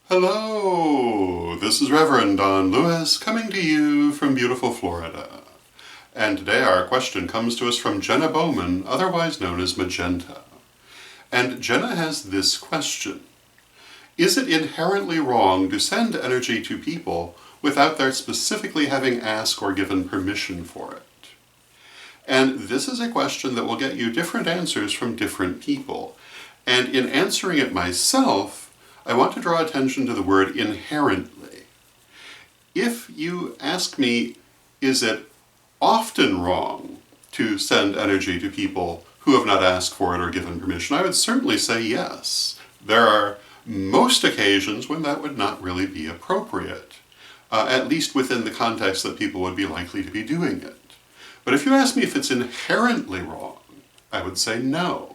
Hello, this is Reverend Don Lewis coming to you from beautiful Florida. And today our question comes to us from Jenna Bowman, otherwise known as Muhjenta. And Jenna has this question. Is it inherently wrong to send energy to people without their specifically having asked or given permission for it? And this is a question that will get you different answers from different people. And in answering it myself, I want to draw attention to the word inherently. If you ask me, is it often wrong to send energy to people who have not asked for it or given permission, I would certainly say yes. There are most occasions when that would not really be appropriate, at least within the context that people would be likely to be doing it. But if you ask me if it's inherently wrong, I would say no.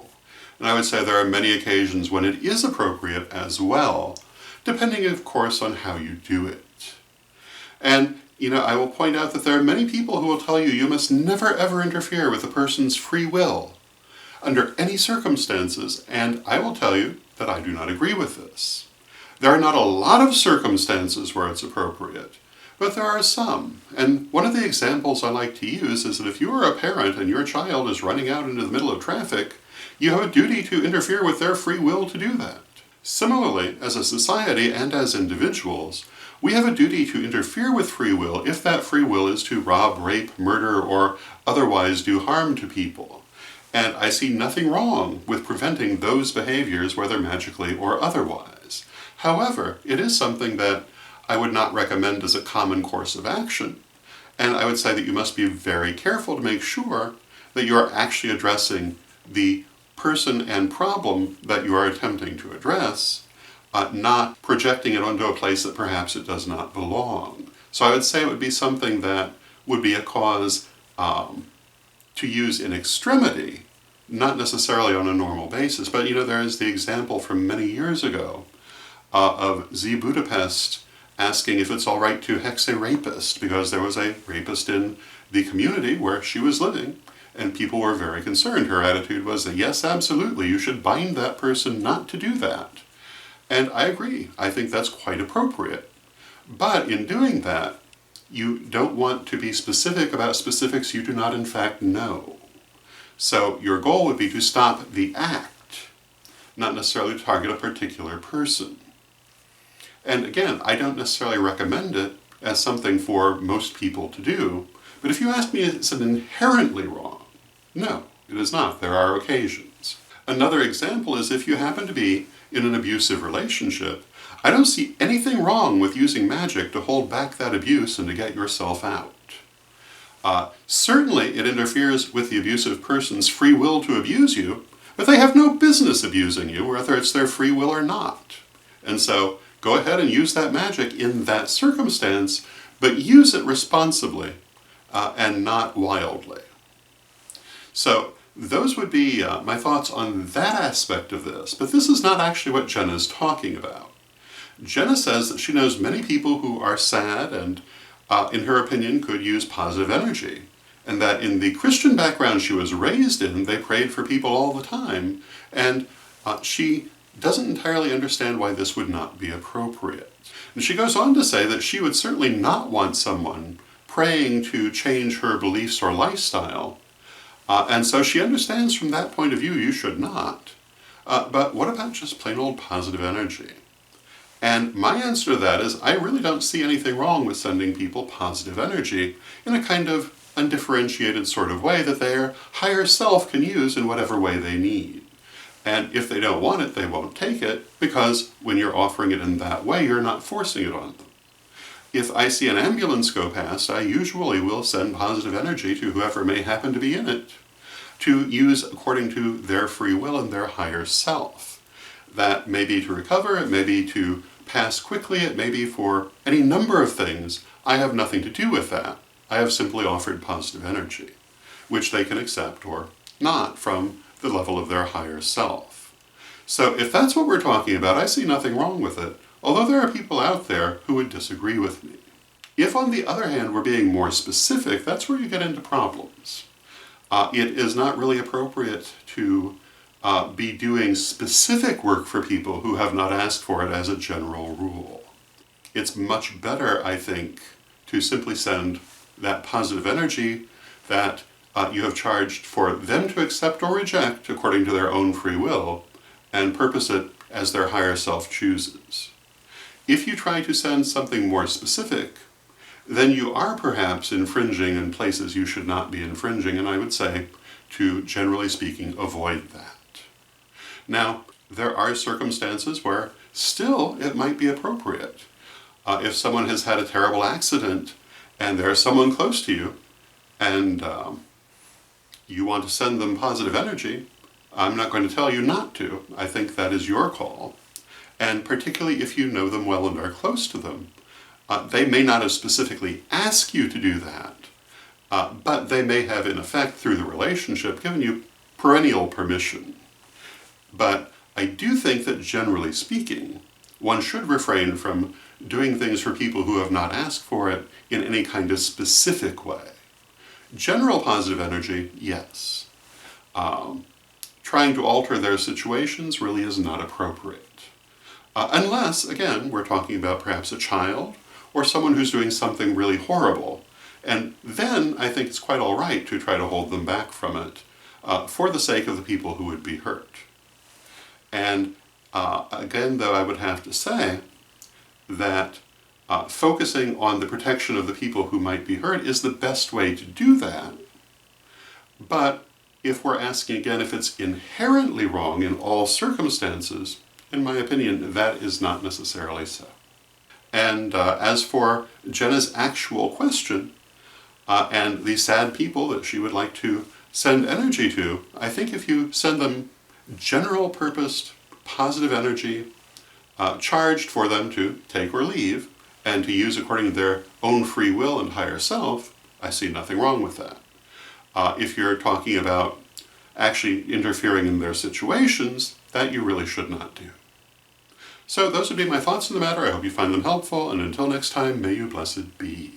And I would say there are many occasions when it is appropriate as well, depending, of course, on how you do it. And, I will point out that there are many people who will tell you you must never ever interfere with a person's free will under any circumstances, and I will tell you that I do not agree with this. There are not a lot of circumstances where it's appropriate, but there are some. And one of the examples I like to use is that if you are a parent and your child is running out into the middle of traffic, you have a duty to interfere with their free will to do that. Similarly, as a society and as individuals, we have a duty to interfere with free will if that free will is to rob, rape, murder, or otherwise do harm to people. And I see nothing wrong with preventing those behaviors, whether magically or otherwise. However, it is something that I would not recommend as a common course of action, and I would say that you must be very careful to make sure that you are actually addressing the person and problem that you are attempting to address, not projecting it onto a place that perhaps it does not belong. So I would say it would be something that would be a cause to use in extremity, not necessarily on a normal basis. But there is the example from many years ago of Z Budapest asking if it's all right to hex a rapist because there was a rapist in the community where she was living. And people were very concerned. Her attitude was that, yes, absolutely, you should bind that person not to do that. And I agree. I think that's quite appropriate. But in doing that, you don't want to be specific about specifics you do not in fact know. So your goal would be to stop the act, not necessarily to target a particular person. And again, I don't necessarily recommend it as something for most people to do. But if you ask me, is it inherently wrong? No, it is not. There are occasions. Another example is if you happen to be in an abusive relationship, I don't see anything wrong with using magic to hold back that abuse and to get yourself out. Certainly it interferes with the abusive person's free will to abuse you, but they have no business abusing you, whether it's their free will or not. And so go ahead and use that magic in that circumstance, but use it responsibly and not wildly. So those would be my thoughts on that aspect of this, but this is not actually what Jenna is talking about. Jenna says that she knows many people who are sad and, in her opinion, could use positive energy, and that in the Christian background she was raised in, they prayed for people all the time, and she doesn't entirely understand why this would not be appropriate. And she goes on to say that she would certainly not want someone praying to change her beliefs or lifestyle, and so she understands from that point of view you should not. But what about just plain old positive energy? And my answer to that is I really don't see anything wrong with sending people positive energy in a kind of undifferentiated sort of way that their higher self can use in whatever way they need. And if they don't want it, they won't take it, because when you're offering it in that way, you're not forcing it on them. If I see an ambulance go past, I usually will send positive energy to whoever may happen to be in it, to use according to their free will and their higher self. That may be to recover, it may be to pass quickly, it may be for any number of things. I have nothing to do with that. I have simply offered positive energy, which they can accept or not from the level of their higher self. So if that's what we're talking about, I see nothing wrong with it, although there are people out there who would disagree with me. If, on the other hand, we're being more specific, that's where you get into problems. It is not really appropriate to be doing specific work for people who have not asked for it as a general rule. It's much better, I think, to simply send that positive energy that you have charged for them to accept or reject according to their own free will, and purpose it as their higher self chooses. If you try to send something more specific, then you are perhaps infringing in places you should not be infringing, and I would say, to generally speaking, avoid that. Now, there are circumstances where still it might be appropriate. If someone has had a terrible accident and there's someone close to you and you want to send them positive energy, I'm not going to tell you not to. I think that is your call. And particularly if you know them well and are close to them. They may not have specifically asked you to do that, but they may have, in effect, through the relationship, given you perennial permission. But I do think that, generally speaking, one should refrain from doing things for people who have not asked for it in any kind of specific way. General positive energy, yes. Trying to alter their situations really is not appropriate. Unless, again, we're talking about perhaps a child or someone who's doing something really horrible. And then I think it's quite all right to try to hold them back from it for the sake of the people who would be hurt. And again, though, I would have to say that focusing on the protection of the people who might be hurt is the best way to do that. But if we're asking again if it's inherently wrong in all circumstances, in my opinion, that is not necessarily so. And as for Jenna's actual question, and the sad people that she would like to send energy to, I think if you send them general purposed, positive energy, charged for them to take or leave, and to use according to their own free will and higher self, I see nothing wrong with that. If you're talking about actually interfering in their situations, that you really should not do. So those would be my thoughts on the matter. I hope you find them helpful, and until next time, may you blessed be.